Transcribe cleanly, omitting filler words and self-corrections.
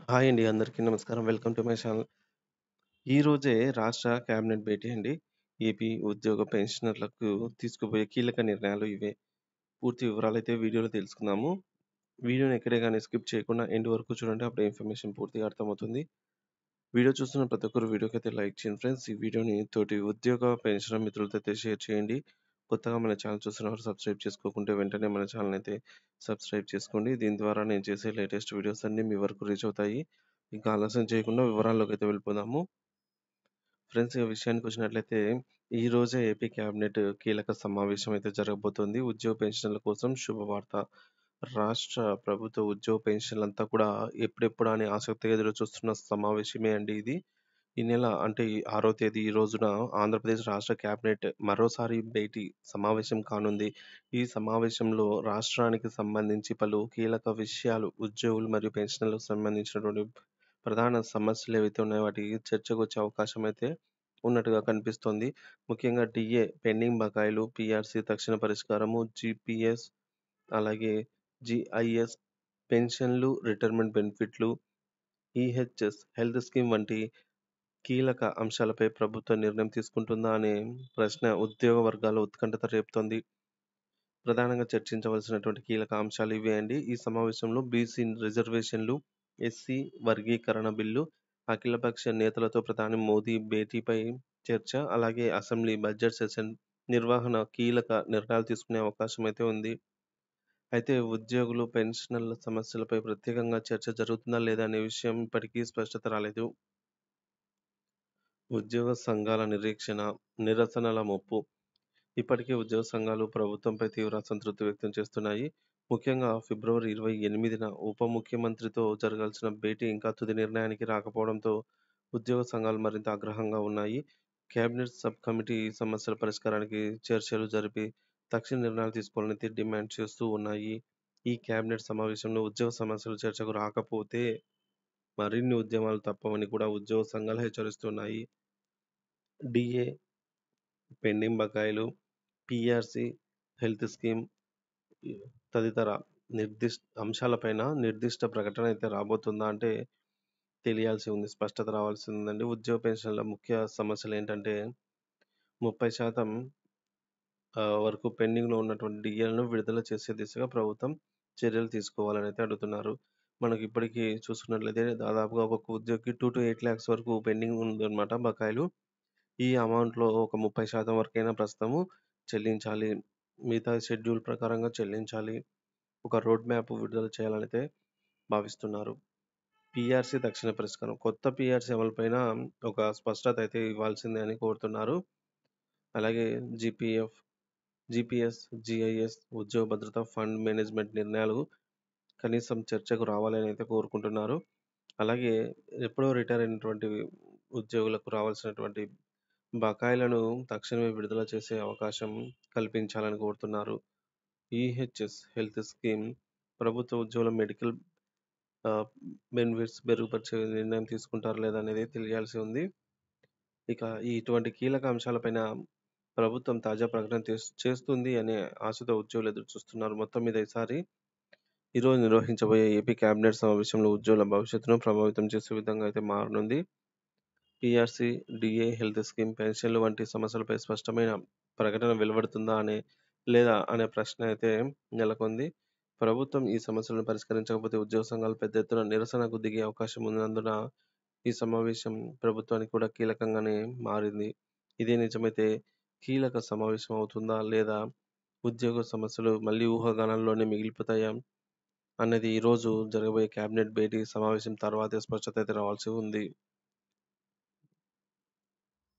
Hi అండి. అందరికీ నమస్కారం. Welcome to my channel. ఈరోజే రాష్ట్ర కేబినెట్ భేటీ అండి. ఏపీ ఉద్యోగ పెన్షనర్లకు తీసుకుపోయే కీలక నిర్ణయాలు ఇవే. పూర్తి వివరాలైతే వీడియోలో తెలుసుకుందాము. వీడియోని ఎక్కడే గాని స్కిప్ చేయకుండా ఎండ్ వరకు చూడండి. అప్పుడే ఇన్ఫర్మేషన్ పూర్తిగా అర్థమవుతుంది. వీడియో చూస్తున్న ప్రతి ఒక్కరు వీడియోకైతే లైక్ చేయండి ఫ్రెండ్స్. ఈ వీడియోని తోటి ఉద్యోగ పెన్షనర్ మిత్రులతో అయితే షేర్ చేయండి. కొత్తగా మన ఛానల్ చూస్తున్నవారు సబ్స్క్రైబ్ చేసుకోకుంటే వెంటనే మన ఛానల్ అయితే సబ్స్క్రైబ్ చేసుకోండి. దీని ద్వారా నేను చేసే లేటెస్ట్ వీడియోస్ అన్నీ మీ వరకు రీచ్ అవుతాయి. ఇంకా ఆలస్యం చేయకుండా వివరాల్లోకి అయితే వెళ్ళిపోదాము. ఫ్రెండ్స్, ఈ విషయానికి వచ్చినట్లయితే ఈ రోజే ఏపీ కేబినెట్ కీలక సమావేశం అయితే జరగబోతోంది. ఉద్యోగ పెన్షన్ల కోసం శుభవార్త. రాష్ట్ర ప్రభుత్వ ఉద్యోగ పెన్షన్లంతా కూడా ఎప్పుడెప్పుడా అని ఆసక్తిగా ఎదురు చూస్తున్న సమావేశమే అండి ఇది. ఈ నెల అంటే ఈ 6వ తేదీ ఈ రోజున ఆంధ్రప్రదేశ్ రాష్ట్ర కేబినెట్ మరోసారి భేటీ సమావేశం కానుంది. ఈ సమావేశంలో రాష్ట్రానికి సంబంధించి పలు కీలక విషయాలు, ఉద్యోగులు మరియు పెన్షనర్లకు సంబంధించినటువంటి ప్రధాన సమస్యలు ఏవైతే ఉన్నాయో వాటికి చర్చకొచ్చే అవకాశం అయితే ఉన్నట్టుగా కనిపిస్తోంది. ముఖ్యంగా డిఏ పెండింగ్ బకాయిలు, పీఆర్సీ తక్షణ పరిష్కారము, జీపీఎస్ అలాగే జీఐఎస్ పెన్షన్లు, రిటైర్మెంట్ బెనిఫిట్లు, ఈహెచ్ఎస్ హెల్త్ స్కీమ్ వంటి కీలక అంశాలపై ప్రభుత్వం నిర్ణయం తీసుకుంటుందా అనే ప్రశ్న ఉద్యోగ వర్గాల్లో ఉత్కంఠత రేపుతోంది. ప్రధానంగా చర్చించవలసినటువంటి కీలక అంశాలు ఇవే అండి. ఈ సమావేశంలో బీసీ రిజర్వేషన్లు, ఎస్సీ వర్గీకరణ బిల్లు, అఖిలపక్ష నేతలతో ప్రధాని మోదీ భేటీపై చర్చ, అలాగే అసెంబ్లీ బడ్జెట్ సెషన్ నిర్వహణ కీలక నిర్ణయాలు తీసుకునే అవకాశం అయితే ఉంది. అయితే ఉద్యోగులు, పెన్షనర్ల సమస్యలపై ప్రత్యేకంగా చర్చ జరుగుతుందా లేదా అనే విషయం ఇప్పటికీ స్పష్టత రాలేదు. ఉద్యోగ సంఘాల నిరసనల ముప్పు. ఇప్పటికే ఉద్యోగ సంఘాలు ప్రభుత్వంపై తీవ్ర అసంతృప్తి వ్యక్తం చేస్తున్నాయి. ముఖ్యంగా ఫిబ్రవరి 28న ఉప ముఖ్యమంత్రితో జరగాల్సిన భేటీ ఇంకా తుది నిర్ణయానికి రాకపోవడంతో ఉద్యోగ సంఘాలు మరింత ఆగ్రహంగా ఉన్నాయి. కేబినెట్ సబ్ కమిటీ ఈ సమస్యల పరిష్కారానికి చర్చలు జరిపి తక్షణ నిర్ణయాలు తీసుకోవాలని డిమాండ్ చేస్తూ ఉన్నాయి. ఈ కేబినెట్ సమావేశంలో ఉద్యోగ సమస్యలు చర్చకు రాకపోతే మరిన్ని ఉద్యమాలు తప్పవని కూడా ఉద్యోగ సంఘాలు హెచ్చరిస్తున్నాయి. డిఏ పెండింగ్ బకాయిలు, పీఆర్సీ, హెల్త్ స్కీమ్ తదితర అంశాలపైన నిర్దిష్ట ప్రకటన అయితే రాబోతుందా అంటే తెలియాల్సి ఉంది. స్పష్టత రావాల్సి ఉందండి. ఉద్యోగ పెన్షన్ల ముఖ్య సమస్యలు ఏంటంటే 30% వరకు పెండింగ్‌లో ఉన్నటువంటి డిఏలను విడుదల చేసే దిశగా ప్రభుత్వం చర్యలు తీసుకోవాలని అయితే అడుగుతున్నారు. మనకి ఇప్పటికీ చూసుకున్నట్లయితే దాదాపుగా ఒక్కొక్క ఉద్యోగికి 2-8 లాక్స్ వరకు పెండింగ్ ఉందన్నమాట బకాయిలు. ఈ అమౌంట్‌లో ఒక 30% వరకైనా ప్రస్తుతము చెల్లించాలి. మిగతా షెడ్యూల్ ప్రకారంగా చెల్లించాలి. ఒక రోడ్ మ్యాప్ విడుదల చేయాలనైతే భావిస్తున్నారు. పీఆర్సీ తక్షణ పరిష్కారం. కొత్త పీఆర్సీ అమలుపైన ఒక స్పష్టత అయితే ఇవ్వాల్సిందే అని కోరుతున్నారు. అలాగే జీపీఎస్, జీఐఎస్ ఉద్యోగ భద్రత ఫండ్ మేనేజ్మెంట్ నిర్ణయాలు కనీసం చర్చకు రావాలని అయితే కోరుకుంటున్నారు. అలాగే ఎప్పుడో రిటైర్ అయినటువంటి ఉద్యోగులకు రావాల్సినటువంటి బకాయిలను తక్షణమే విడుదల చేసే అవకాశం కల్పించాలని కోరుతున్నారు. ఈహెచ్ఎస్ హెల్త్ స్కీమ్ ప్రభుత్వ ఉద్యోగుల మెడికల్ ఆహ్, బెనిఫిట్స్ మెరుగుపరిచే నిర్ణయం తీసుకుంటారా లేదా అనేది తెలియాల్సి ఉంది. ఇక ఇటువంటి కీలక అంశాలపైన ప్రభుత్వం తాజా ప్రకటన చేస్తుంది అనే ఆశతో ఉద్యోగులు ఎదురు చూస్తున్నారు. మొత్తం మీద ఈరోజు నిర్వహించబోయే ఏపీ కేబినెట్ సమావేశంలో ఉద్యోగుల భవిష్యత్తును ప్రభావితం చేసే విధంగా అయితే మారనుంది. పీఆర్సీ, డీఏ, హెల్త్ స్కీమ్, పెన్షన్లు వంటి సమస్యలపై స్పష్టమైన ప్రకటన వెలువడుతుందా లేదా అనే ప్రశ్న అయితే నెలకొంది. ప్రభుత్వం ఈ సమస్యలను పరిష్కరించకపోతే ఉద్యోగ సంఘాలు పెద్ద ఎత్తున నిరసనకు దిగే అవకాశం ఉన్నందున ఈ సమావేశం ప్రభుత్వానికి కూడా కీలకంగానే మారింది. ఇదే నిజమైతే కీలక సమావేశం అవుతుందా లేదా ఉద్యోగ సమస్యలు మళ్ళీ ఊహాగానాల్లోనే మిగిలిపోతాయా అన్నది ఈరోజు జరగబోయే కేబినెట్ భేటీ సమావేశం తర్వాతే స్పష్టత అయితే రావాల్సి ఉంది.